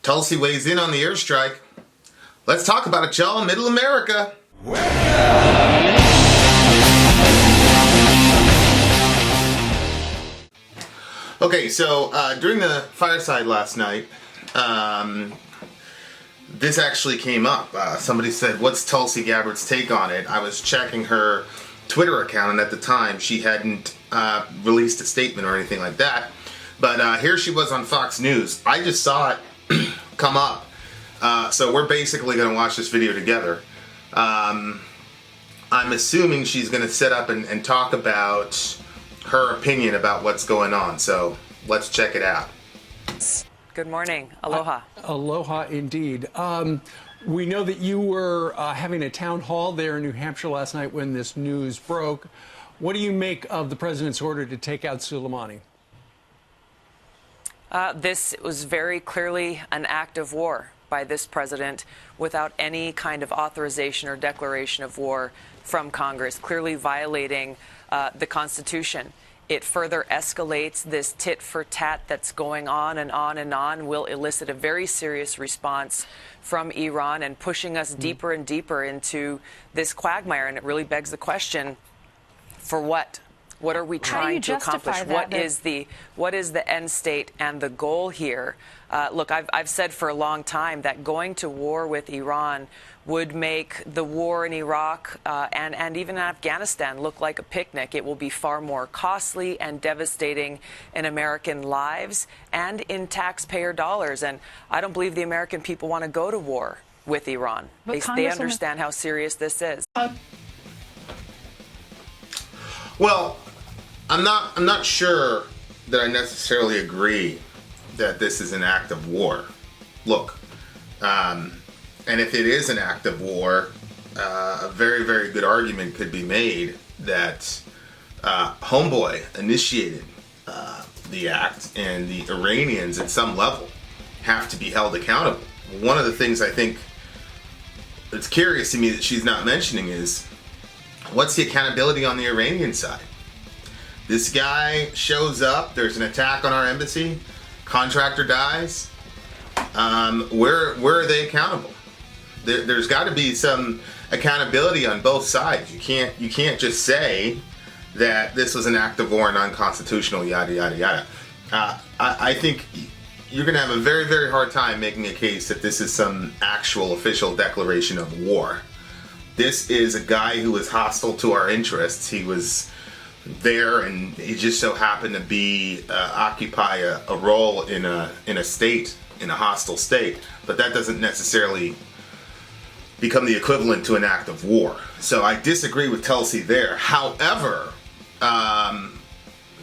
Tulsi weighs in on the airstrike. Let's talk about it, y'all. Middle America. Okay, so during the fireside last night, this actually came up. Somebody said, what's Tulsi Gabbard's take on it? I was checking her Twitter account, and at the time she hadn't released a statement or anything like that. But here she was on Fox News. I just saw it come up. So we're basically going to watch this video together. I'm assuming she's going to set up and talk about her opinion about what's going on. So let's check it out. Good morning. Aloha. Aloha indeed. We know that you were having a town hall there in New Hampshire last night when this news broke. What do you make of the president's order to take out Soleimani? This was very clearly an act of war by this president without any kind of authorization or declaration of war from Congress, clearly violating the Constitution. It further escalates this tit for tat that's going on and on and on, will elicit a very serious response from Iran and pushing us deeper and deeper into this quagmire. And it really begs the question, for what? What are we trying to accomplish? What is the end state and the goal here? Look, I've said for a long time that going to war with Iran would make the war in Iraq and even Afghanistan look like a picnic. It will be far more costly and devastating in American lives and in taxpayer dollars. And I don't believe the American people want to go to war with Iran. They understand how serious this is. Well, I'm not sure that I necessarily agree that this is an act of war. Look, and if it is an act of war, a very, very good argument could be made that Homeboy initiated the act, and the Iranians at some level have to be held accountable. One of the things I think that's curious to me that she's not mentioning is, what's the accountability on the Iranian side? This guy shows up, there's an attack on our embassy, contractor dies. Where are they accountable? There's got to be some accountability on both sides. You can't just say that this was an act of war and unconstitutional, yada yada yada. I think you're going to have a very, very hard time making a case that this is some actual official declaration of war. This is a guy who was hostile to our interests. He was there, and he just so happened to occupy a role in a state, in a hostile state. But that doesn't necessarily become the equivalent to an act of war. So I disagree with Tulsi there. However,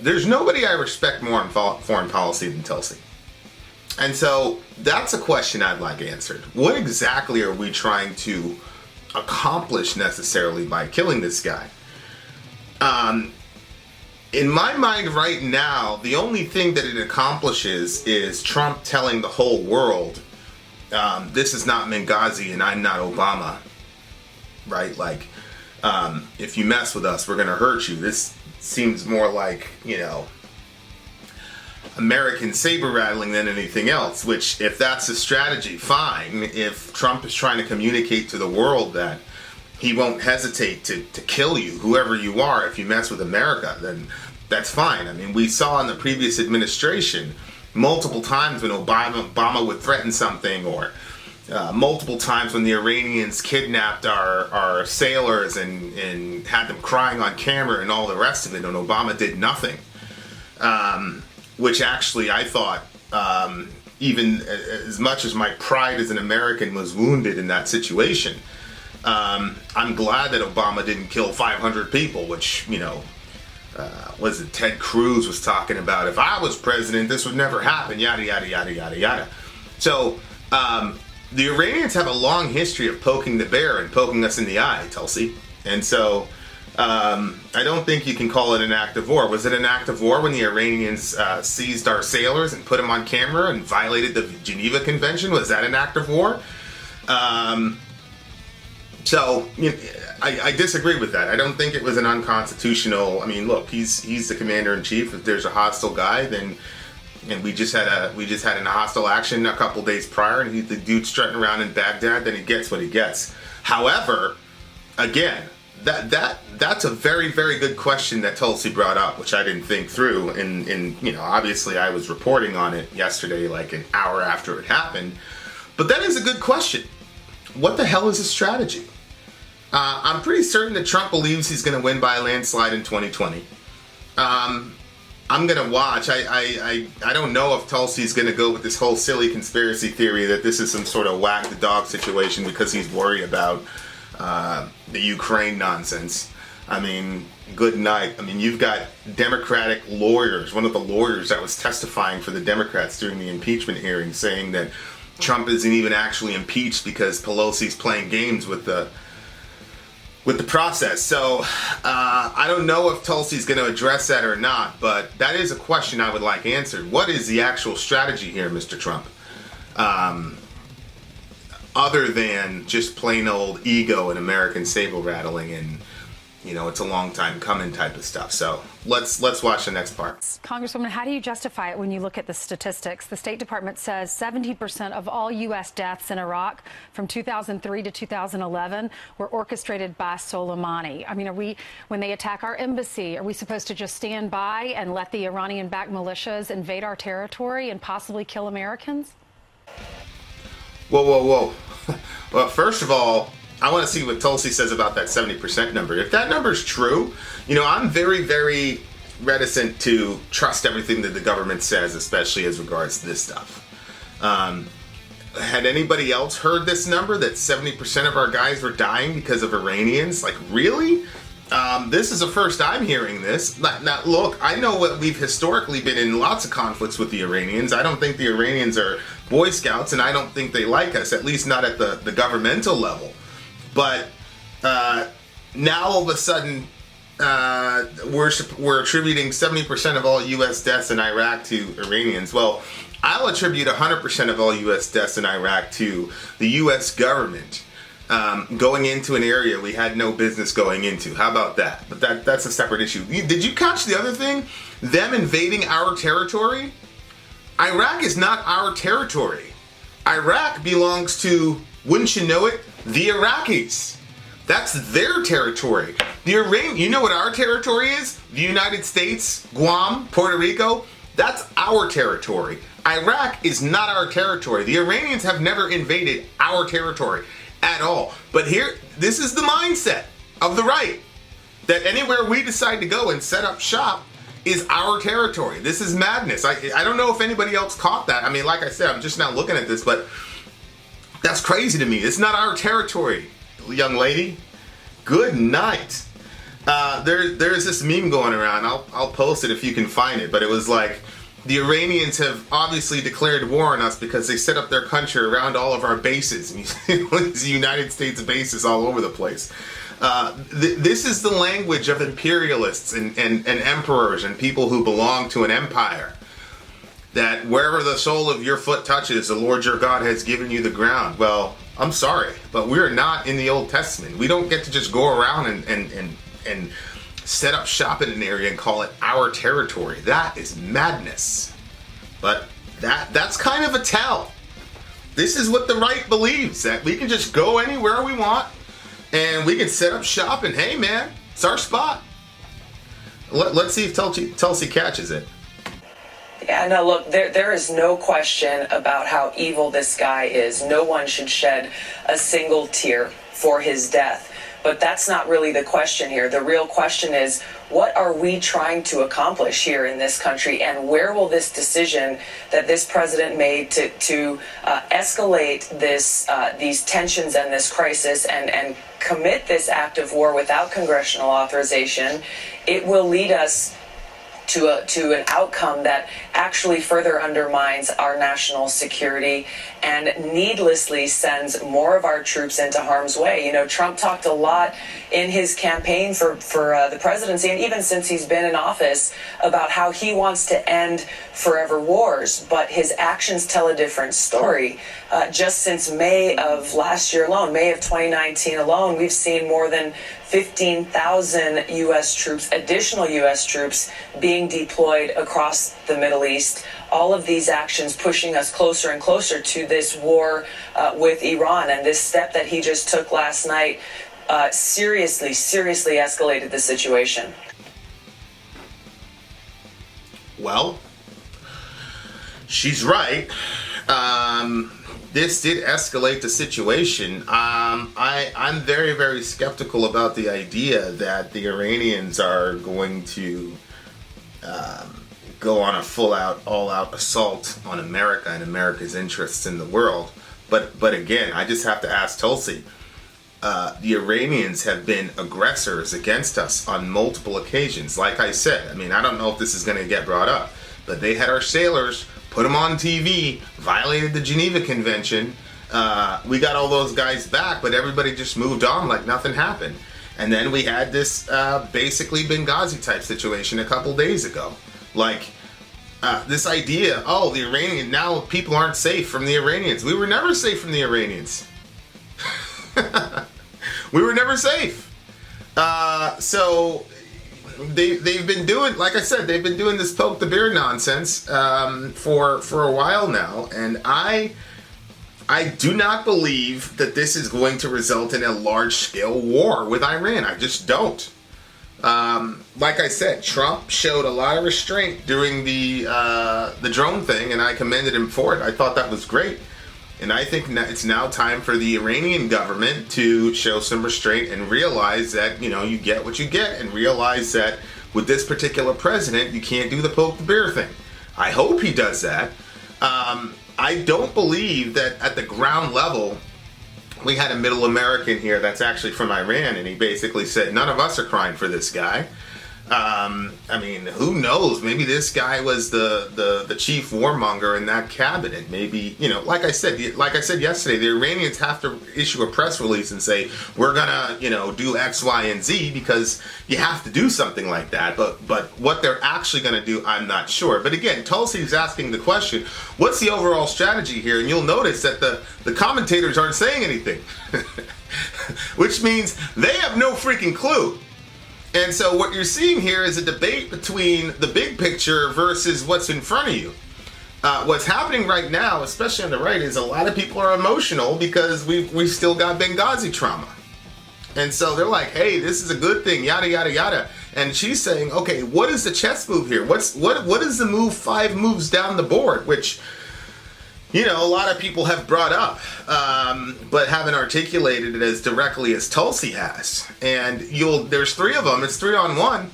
there's nobody I respect more in foreign policy than Tulsi. And so that's a question I'd like answered. What exactly are we trying to accomplish necessarily by killing this guy? In my mind right now, the only thing that it accomplishes is Trump telling the whole world, this is not Benghazi and I'm not Obama, right? Like, if you mess with us, we're going to hurt you. This seems more like, American saber rattling than anything else, which, if that's the strategy, fine. If Trump is trying to communicate to the world that he won't hesitate to kill you, whoever you are, if you mess with America, then that's fine. I mean, we saw in the previous administration multiple times when Obama would threaten something, or multiple times when the Iranians kidnapped our sailors and had them crying on camera and all the rest of it, and Obama did nothing. Which actually I thought, even as much as my pride as an American was wounded in that situation, I'm glad that Obama didn't kill 500 people, which, was it Ted Cruz was talking about? If I was president, this would never happen, yada, yada, yada, yada, yada. So the Iranians have a long history of poking the bear and poking us in the eye, Tulsi. And so I don't think you can call it an act of war. Was it an act of war when the Iranians seized our sailors and put them on camera and violated the Geneva Convention? Was that an act of war? So I disagree with that. I don't think it was an unconstitutional. I mean, look, he's the commander in chief. If there's a hostile guy, then and we just had an hostile action a couple days prior, and the dude's strutting around in Baghdad, then he gets what he gets. However, again, that's a very, very good question that Tulsi brought up, which I didn't think through. And obviously I was reporting on it yesterday, like an hour after it happened. But that is a good question. What the hell is his strategy? I'm pretty certain that Trump believes he's going to win by a landslide in 2020. I'm going to watch. I don't know if Tulsi's going to go with this whole silly conspiracy theory that this is some sort of whack the dog situation because he's worried about the Ukraine nonsense. I mean, good night. I mean, you've got Democratic lawyers, one of the lawyers that was testifying for the Democrats during the impeachment hearing, saying that Trump isn't even actually impeached because Pelosi's playing games with the process. So I don't know if Tulsi's going to address that or not, but that is a question I would like answered. What is the actual strategy here, Mr. Trump? Other than just plain old ego and American saber rattling and, it's a long time coming type of stuff. So let's watch the next part. Congresswoman, how do you justify it when you look at the statistics? The State Department says 70% of all U.S. deaths in Iraq from 2003 to 2011 were orchestrated by Soleimani. I mean, when they attack our embassy, are we supposed to just stand by and let the Iranian-backed militias invade our territory and possibly kill Americans? Whoa. Well, first of all, I want to see what Tulsi says about that 70% number. If that number is true, I'm very, very reticent to trust everything that the government says, especially as regards to this stuff. Had anybody else heard this number, that 70% of our guys were dying because of Iranians? Like, really? This is the first I'm hearing this. Now, look, I know what we've historically been in lots of conflicts with the Iranians. I don't think the Iranians are Boy Scouts, and I don't think they like us, at least not at the governmental level. But now all of a sudden, we're attributing 70% of all U.S. deaths in Iraq to Iranians. Well, I'll attribute 100% of all U.S. deaths in Iraq to the U.S. government going into an area we had no business going into. How about that? But that's a separate issue. Did you catch the other thing? Them invading our territory? Iraq is not our territory. Iraq belongs to, wouldn't you know it, the Iraqis. That's their territory. You know what our territory is? The United States, Guam, Puerto Rico. That's our territory. Iraq is not our territory. The Iranians have never invaded our territory at all. But here, this is the mindset of the right, that anywhere we decide to go and set up shop is our territory. This is madness. I don't know if anybody else caught that. I mean, like I said, I'm just now looking at this, but that's crazy to me. It's not our territory, young lady. Good night. There's this meme going around. I'll post it if you can find it, but it was like, the Iranians have obviously declared war on us because they set up their country around all of our bases. These United States bases all over the place. This is the language of imperialists and emperors and people who belong to an empire. That wherever the sole of your foot touches, the Lord your God has given you the ground. Well, I'm sorry, but we're not in the Old Testament. We don't get to just go around and set up shop in an area and call it our territory. That is madness. But that's kind of a tell. This is what the right believes, that we can just go anywhere we want and we can set up shop and hey man, it's our spot. Let's see if Tulsi catches it. Yeah, no, look, there is no question about how evil this guy is. No one should shed a single tear for his death. But that's not really the question here. The real question is, what are we trying to accomplish here in this country, and where will this decision that this president made to escalate these tensions and this crisis and commit this act of war without congressional authorization, it will lead us to an outcome that actually further undermines our national security and needlessly sends more of our troops into harm's way. You know, Trump talked a lot in his campaign for the presidency, and even since he's been in office, about how he wants to end forever wars, but his actions tell a different story. Just since May of last year alone, May of 2019 alone, we've seen more than 15,000 U.S. troops, additional U.S. troops being deployed across the Middle East. All of these actions pushing us closer and closer to this war with Iran. And this step that he just took last night seriously escalated the situation. Well, she's right. This did escalate the situation. I'm very, very skeptical about the idea that the Iranians are going to go on a full-out, all-out assault on America and America's interests in the world. But again, I just have to ask Tulsi. The Iranians have been aggressors against us on multiple occasions. Like I said, I mean, I don't know if this is going to get brought up, but they had our sailors, put them on TV, violated the Geneva Convention. We got all those guys back, but everybody just moved on like nothing happened. And then we had this basically Benghazi type situation a couple days ago. Like this idea, oh, the Iranian, now people aren't safe from the Iranians. We were never safe from the Iranians. We were never safe. So they've been doing, like I said, they've been doing this poke the bear nonsense for a while now, and I do not believe that this is going to result in a large-scale war with Iran. I just don't. Like I said, Trump showed a lot of restraint during the drone thing, and I commended him for it. I thought that was great. And I think it's now time for the Iranian government to show some restraint and realize that, you know, you get what you get, and realize that with this particular president, you can't do the poke the bear thing. I hope he does that. I don't believe that at the ground level, we had a middle American here that's actually from Iran, and he basically said, none of us are crying for this guy. I mean, who knows? Maybe this guy was the chief warmonger in that cabinet. Maybe, you know, like I said yesterday, the Iranians have to issue a press release and say, we're gonna, you know, do X, Y, and Z, because you have to do something like that. But what they're actually gonna do, I'm not sure. But again, Tulsi's asking the question, what's the overall strategy here? And you'll notice that the commentators aren't saying anything, which means they have no freaking clue. And so what you're seeing here is a debate between the big picture versus what's in front of you. What's happening right now, especially on the right, is a lot of people are emotional because we've still got Benghazi trauma. And so they're like, hey, this is a good thing, yada, yada, yada. And she's saying, okay, what is the chess move here? What is the move 5 moves down the board? Which, you know, a lot of people have brought up, but haven't articulated it as directly as Tulsi has. And there's 3 of them. It's 3 on 1,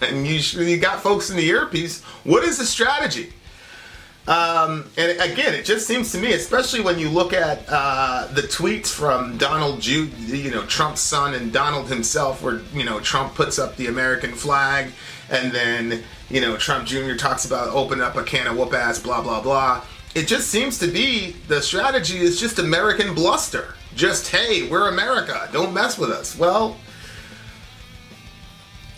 and you got folks in the earpiece. What is the strategy? And again, it just seems to me, especially when you look at the tweets from Donald, Trump's son, and Donald himself, where, you know, Trump puts up the American flag, and then, you know, Trump Jr. talks about open up a can of whoop ass, blah, blah, blah. It just seems to be the strategy is just American bluster. Just, hey, we're America, don't mess with us. Well,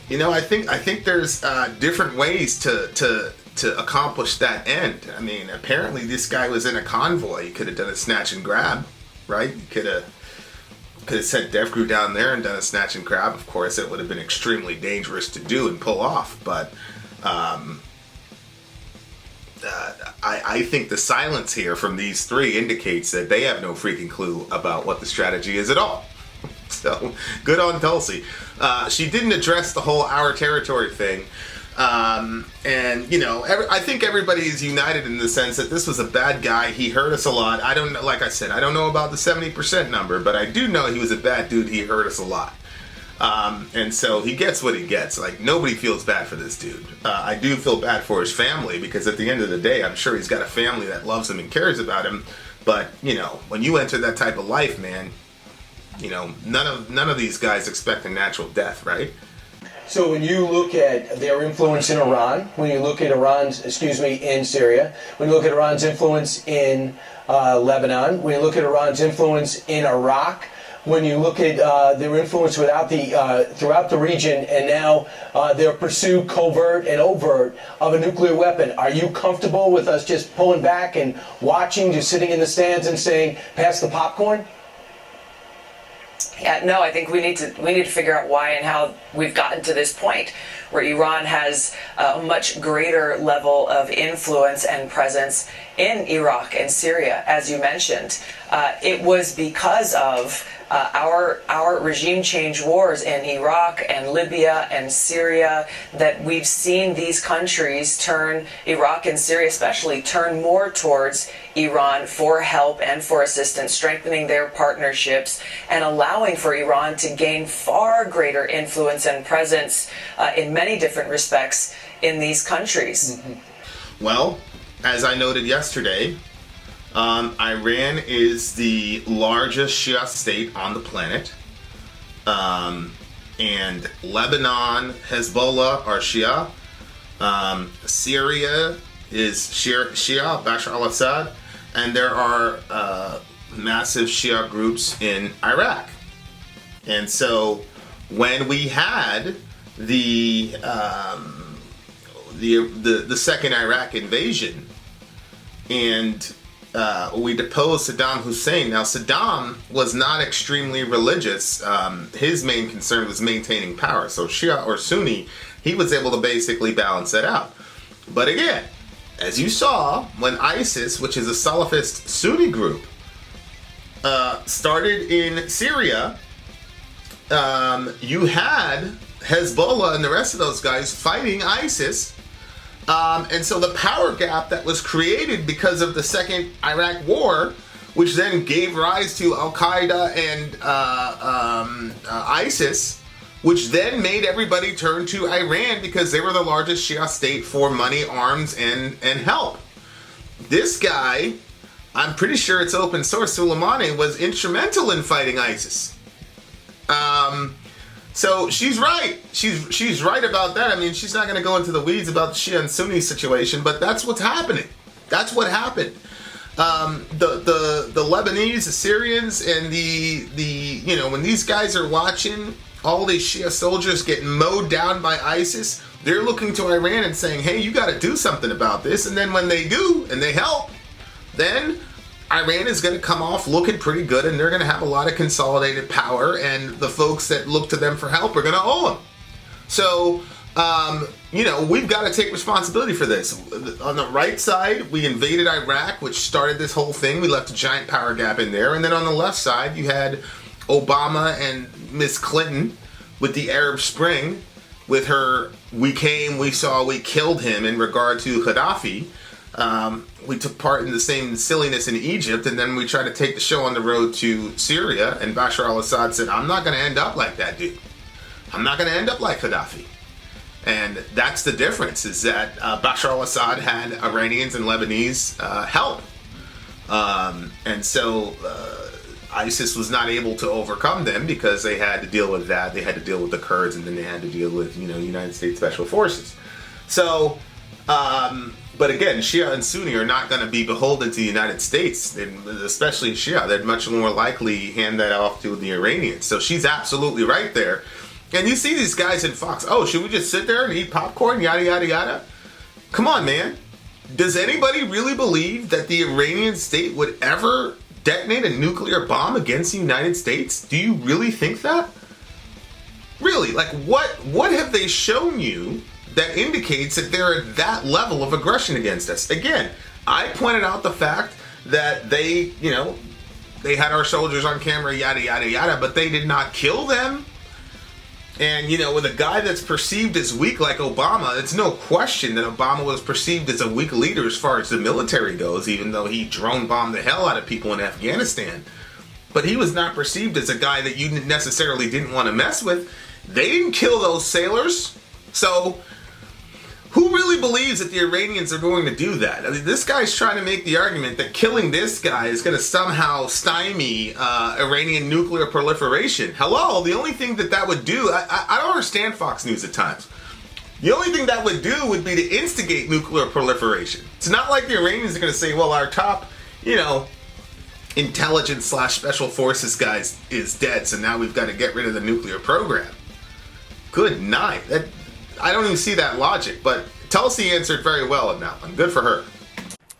you know, I think there's different ways to accomplish that end. I mean, apparently this guy was in a convoy. He could have done a snatch and grab, right? He could have sent Dev Crew down there and done a snatch and grab. Of course, it would have been extremely dangerous to do and pull off, but I think the silence here from these 3 indicates that they have no freaking clue about what the strategy is at all. So, good on Tulsi. She didn't address the whole our territory thing. And, you know, I think everybody is united in the sense that this was a bad guy. He hurt us a lot. Like I said, I don't know about the 70% number, but I do know he was a bad dude. He hurt us a lot. And so he gets what he gets. Like, nobody feels bad for this dude. I do feel bad for his family, because at the end of the day, I'm sure he's got a family that loves him and cares about him. But, you know, when you enter that type of life, man, you know, none of these guys expect a natural death, right? So when you look at their influence in Iran, when you look at in Syria, when you look at Iran's influence in Lebanon, when you look at Iran's influence in Iraq, when you look at their influence throughout the region, and now their pursuit, covert and overt, of a nuclear weapon, are you comfortable with us just pulling back and watching, just sitting in the stands and saying, pass the popcorn? Yeah, no, I think we need to figure out why and how we've gotten to this point where Iran has a much greater level of influence and presence in Iraq and Syria, as you mentioned. It was because of our regime change wars in Iraq and Libya and Syria that we've seen these countries turn, Iraq and Syria especially, turn more towards Iran for help and for assistance, strengthening their partnerships and allowing for Iran to gain far greater influence and presence in many different respects in these countries. Mm-hmm. Well, as I noted yesterday, Iran is the largest Shia state on the planet. And Lebanon, Hezbollah are Shia. Syria is Shia, Bashar al-Assad. And there are massive Shia groups in Iraq. And so when we had the second Iraq invasion and we deposed Saddam Hussein. Now, Saddam was not extremely religious. His main concern was maintaining power. So Shia or Sunni, he was able to basically balance that out. But again, as you saw, when ISIS, which is a Salafist Sunni group, started in Syria, you had Hezbollah and the rest of those guys fighting ISIS. And so the power gap that was created because of the second Iraq war, which then gave rise to Al-Qaeda and ISIS, which then made everybody turn to Iran because they were the largest Shia state for money, arms, and help. This guy, I'm pretty sure it's open source, Soleimani, was instrumental in fighting ISIS. So she's right. She's right about that. I mean, she's not going to go into the weeds about the Shia and Sunni situation, but that's what's happening. That's what happened. The Lebanese, the Syrians, and the when these guys are watching all these Shia soldiers getting mowed down by ISIS, they're looking to Iran and saying, "Hey, you got to do something about this." And then when they do and they help, then Iran is going to come off looking pretty good, and they're going to have a lot of consolidated power, and the folks that look to them for help are going to owe them. So, we've got to take responsibility for this. On the right side, we invaded Iraq, which started this whole thing. We left a giant power gap in there. And then on the left side, you had Obama and Miss Clinton with the Arab Spring, with her, we came, we saw, we killed him in regard to Gaddafi. We took part in the same silliness in Egypt, and then we tried to take the show on the road to Syria, and Bashar al-Assad said, I'm not going to end up like that dude. I'm not going to end up like Gaddafi. And that's the difference, is that Bashar al-Assad had Iranians and Lebanese help. And so ISIS was not able to overcome them because they had to deal with that. They had to deal with the Kurds, and then they had to deal with, United States Special Forces. So, but again, Shia and Sunni are not going to be beholden to the United States, especially Shia. They'd much more likely hand that off to the Iranians. So she's absolutely right there. And you see these guys in Fox, oh, should we just sit there and eat popcorn, yada, yada, yada? Come on, man. Does anybody really believe that the Iranian state would ever detonate a nuclear bomb against the United States? Do you really think that? Really? Like, what have they shown you that indicates that they're at that level of aggression against us? Again, I pointed out the fact that they had our soldiers on camera, yada, yada, yada, but they did not kill them. And, with a guy that's perceived as weak like Obama, it's no question that Obama was perceived as a weak leader as far as the military goes, even though he drone bombed the hell out of people in Afghanistan. But he was not perceived as a guy that you necessarily didn't want to mess with. They didn't kill those sailors. So who really believes that the Iranians are going to do that? I mean, this guy's trying to make the argument that killing this guy is going to somehow stymie Iranian nuclear proliferation. Hello, the only thing that would do, I don't understand Fox News at times. The only thing that would do would be to instigate nuclear proliferation. It's not like the Iranians are going to say, well, our top, intelligence / special forces guys is dead, so now we've got to get rid of the nuclear program. Good night. I don't even see that logic, but Tulsi answered very well on that one. Good for her.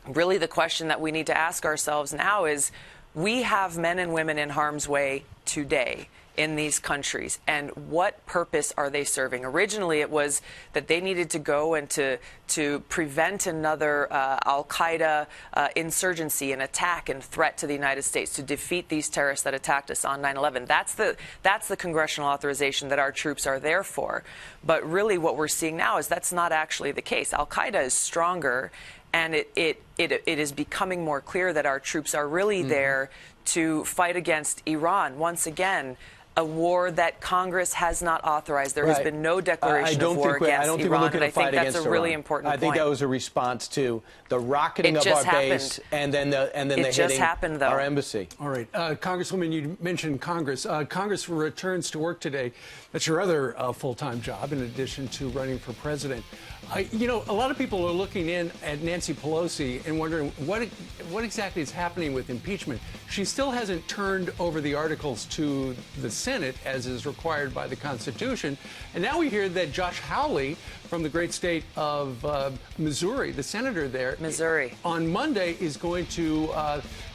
Really, the question that we need to ask ourselves now is, We have men and women in harm's way today in these countries, and what purpose are they serving? Originally, it was that they needed to go and to prevent another al-Qaeda insurgency, an attack and threat to the United States, to defeat these terrorists that attacked us on 9/11. That's the congressional authorization that our troops are there for. But really, what we're seeing now is that's not actually the case. Al-Qaeda is stronger, and it is becoming more clear that our troops are really there to fight against Iran. Once again, a war that Congress has not authorized. There has been no declaration of war against Iran, and I think that's a really important point. I think that was a response to the rocketing of our base and then the hitting our embassy. All right. Congresswoman, you mentioned Congress. Congress returns to work today. That's your other full-time job in addition to running for president. You know, a lot of people are looking in at Nancy Pelosi and wondering what exactly is happening with impeachment. She still hasn't turned over the articles to the Senate, as is required by the Constitution. And now we hear that Josh Hawley from the great state of Missouri, the senator there, on Monday is going to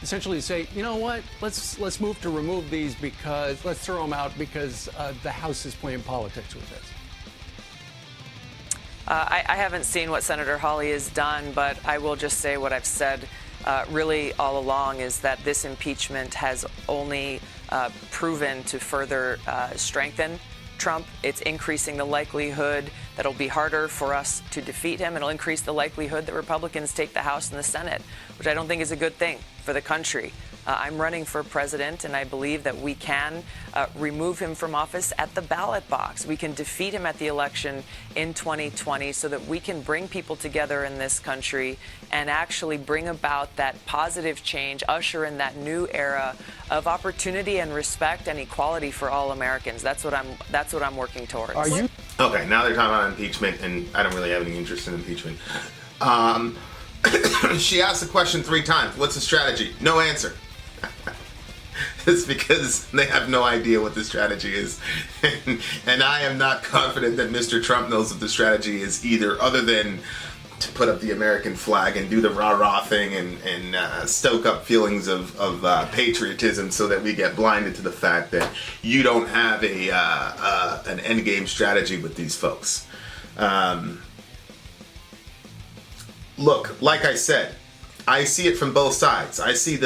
essentially say, you know what, let's move to remove these because let's throw them out because the House is playing politics with this. I haven't seen what Senator Hawley has done, but I will just say what I've said really all along is that this impeachment has only proven to further strengthen Trump. It's increasing the likelihood that it'll be harder for us to defeat him. It'll increase the likelihood that Republicans take the House and the Senate, which I don't think is a good thing for the country. I'm running for president, and I believe that we can remove him from office at the ballot box. We can defeat him at the election in 2020 so that we can bring people together in this country and actually bring about that positive change, usher in that new era of opportunity and respect and equality for all Americans. That's what I'm working towards. Are you? Okay, now they're talking about impeachment, and I don't really have any interest in impeachment. She asked the question 3 times. What's the strategy? No answer. It's because they have no idea what the strategy is. And I am not confident that Mr. Trump knows what the strategy is either, other than to put up the American flag and do the rah-rah thing and stoke up feelings of patriotism so that we get blinded to the fact that you don't have an endgame strategy with these folks. Look, like I said, I see it from both sides. I see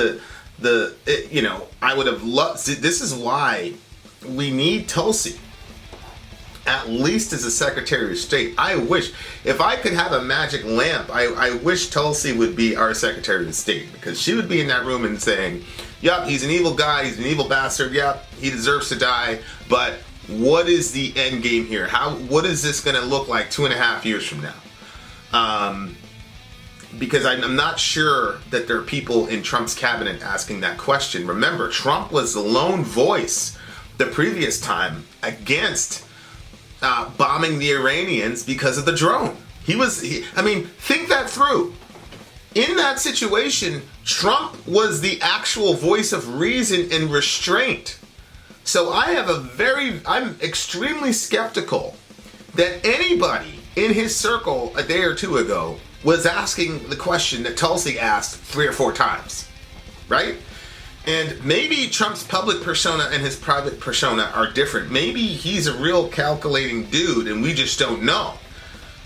I would have loved. This is why we need Tulsi, at least as a Secretary of State. I wish, if I could have a magic lamp, I wish Tulsi would be our Secretary of State, because she would be in that room and saying, "Yep, he's an evil guy. He's an evil bastard. Yep, he deserves to die. But what is the end game here? What is this going to look like 2.5 years from now?" Because I'm not sure that there are people in Trump's cabinet asking that question. Remember, Trump was the lone voice the previous time against bombing the Iranians because of the drone. Think that through. In that situation, Trump was the actual voice of reason and restraint. So I'm extremely skeptical that anybody in his circle a day or two ago was asking the question that Tulsi asked 3 or 4 times, right? And maybe Trump's public persona and his private persona are different. Maybe he's a real calculating dude and we just don't know.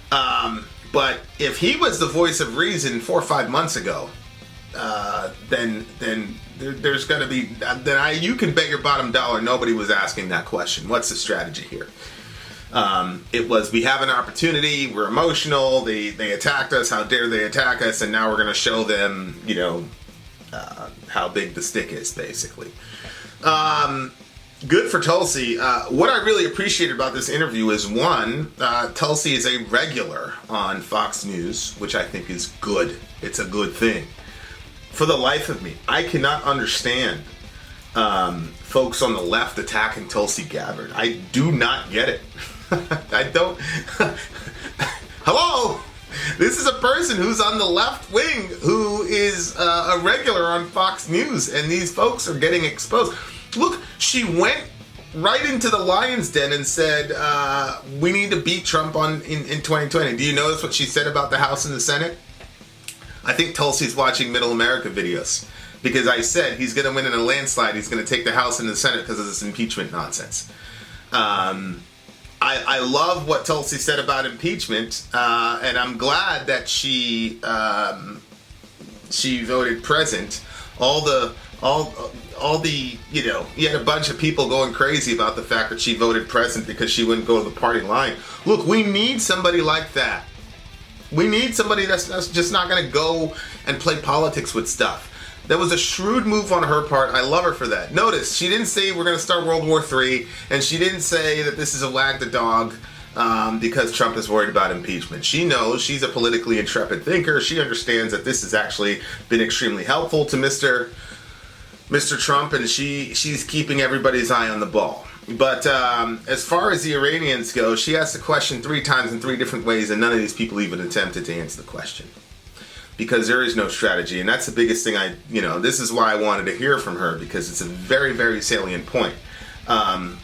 But if he was the voice of reason 4 or 5 months ago, then there's going to be, you can bet your bottom dollar nobody was asking that question. What's the strategy here? It was, we have an opportunity, we're emotional, they attacked us, how dare they attack us, and now we're going to show them, how big the stick is, basically. Good for Tulsi. What I really appreciated about this interview is, one, Tulsi is a regular on Fox News, which I think is good. It's a good thing. For the life of me, I cannot understand folks on the left attacking Tulsi Gabbard. I do not get it. I don't. Hello? This is a person who's on the left wing who is a regular on Fox News, and these folks are getting exposed. Look, she went right into the lion's den and said, we need to beat Trump in 2020. Do you notice what she said about the House and the Senate? I think Tulsi's watching Middle America videos. because I said he's going to win in a landslide. He's going to take the House and the Senate because of this impeachment nonsense. I love what Tulsi said about impeachment, and I'm glad that she voted present. All the you had a bunch of people going crazy about the fact that she voted present because she wouldn't go to the party line. Look, we need somebody like that. We need somebody that's just not going to go and play politics with stuff. That was a shrewd move on her part. I love her for that. Notice, she didn't say we're going to start World War III, and she didn't say that this is a wag the dog because Trump is worried about impeachment. She knows, she's a politically intrepid thinker. She understands that this has actually been extremely helpful to Mr. Trump, and she's keeping everybody's eye on the ball. But as far as the Iranians go, she asked the question 3 times in 3 different ways, and none of these people even attempted to answer the question. Because there is no strategy, and that's the biggest thing this is why I wanted to hear from her, because it's a very, very salient point.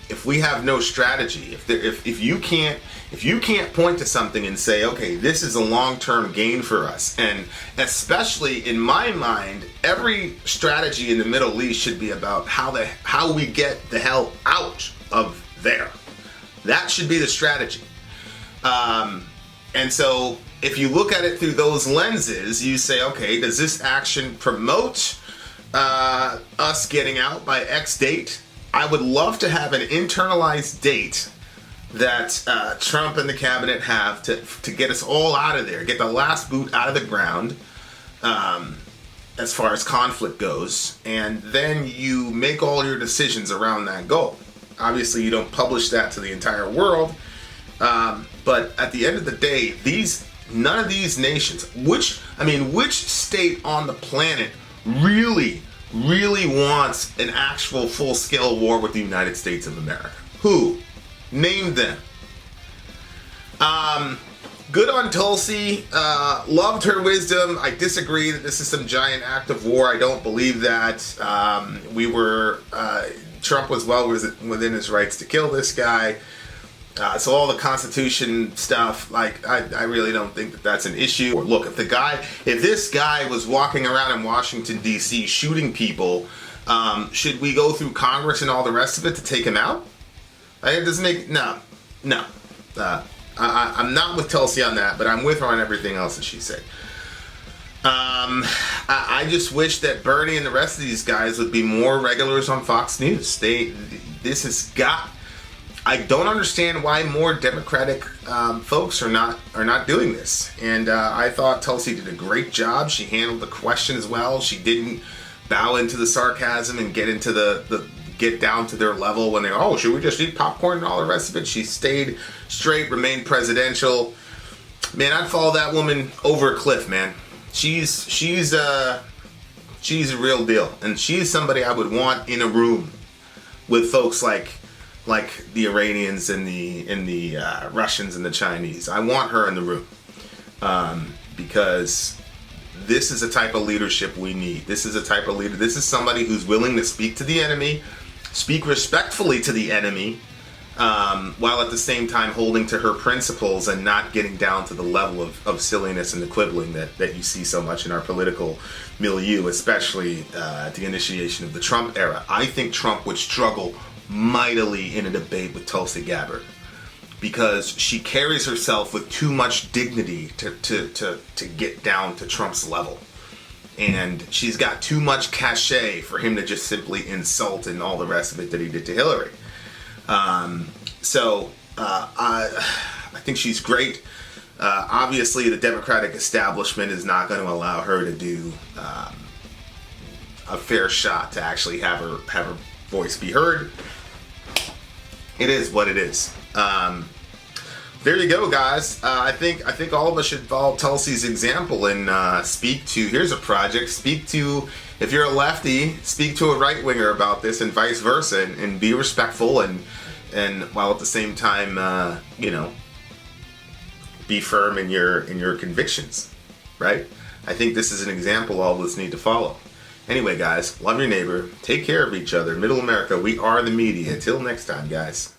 If we have no strategy, if you can't point to something and say, okay, this is a long-term gain for us, and especially in my mind, every strategy in the Middle East should be about how we get the hell out of there. That should be the strategy. And so if you look at it through those lenses, you say, okay, does this action promote us getting out by X date? I would love to have an internalized date that Trump and the cabinet have to get us all out of there, get the last boot out of the ground as far as conflict goes, and then you make all your decisions around that goal. Obviously, you don't publish that to the entire world, but at the end of the day, none of these nations, which state on the planet really wants an actual full-scale war with the United States of America? Who? Name them. Good on Tulsi. Loved her wisdom. I disagree that this is some giant act of war. I don't believe that. Trump was well within his rights to kill this guy. So all the Constitution stuff, I really don't think that that's an issue. Or look, if this guy was walking around in Washington, D.C. shooting people, should we go through Congress and all the rest of it to take him out? It doesn't make, no. I'm not with Tulsi on that, but I'm with her on everything else that she said. I just wish that Bernie and the rest of these guys would be more regulars on Fox News. I don't understand why more Democratic folks are not doing this. And I thought Tulsi did a great job. She handled the questions well. She didn't bow into the sarcasm and get down to their level when they're, should we just eat popcorn and all the rest of it? She stayed straight, remained presidential. Man, I'd follow that woman over a cliff, man. She's a real deal, and she's somebody I would want in a room with folks like the Iranians and the Russians and the Chinese. I want her in the room because this is a type of leadership we need. This is a type of leader. This is somebody who's willing to speak to the enemy, speak respectfully to the enemy, while at the same time holding to her principles and not getting down to the level of silliness and the quibbling that you see so much in our political milieu, especially at the initiation of the Trump era. I think Trump would struggle mightily in a debate with Tulsi Gabbard because she carries herself with too much dignity to get down to Trump's level. And she's got too much cachet for him to just simply insult and all the rest of it that he did to Hillary. So I think she's great. Obviously, the Democratic establishment is not going to allow her to do a fair shot to actually have her voice be heard. It is what it is. There you go, guys. I think all of us should follow Tulsi's example and speak to. Here's a project. Speak to, if you're a lefty, speak to a right winger about this, and vice versa, and be respectful and while at the same time, be firm in your convictions. Right? I think this is an example all of us need to follow. Anyway, guys, love your neighbor. Take care of each other. Middle America, we are the media. Until next time, guys.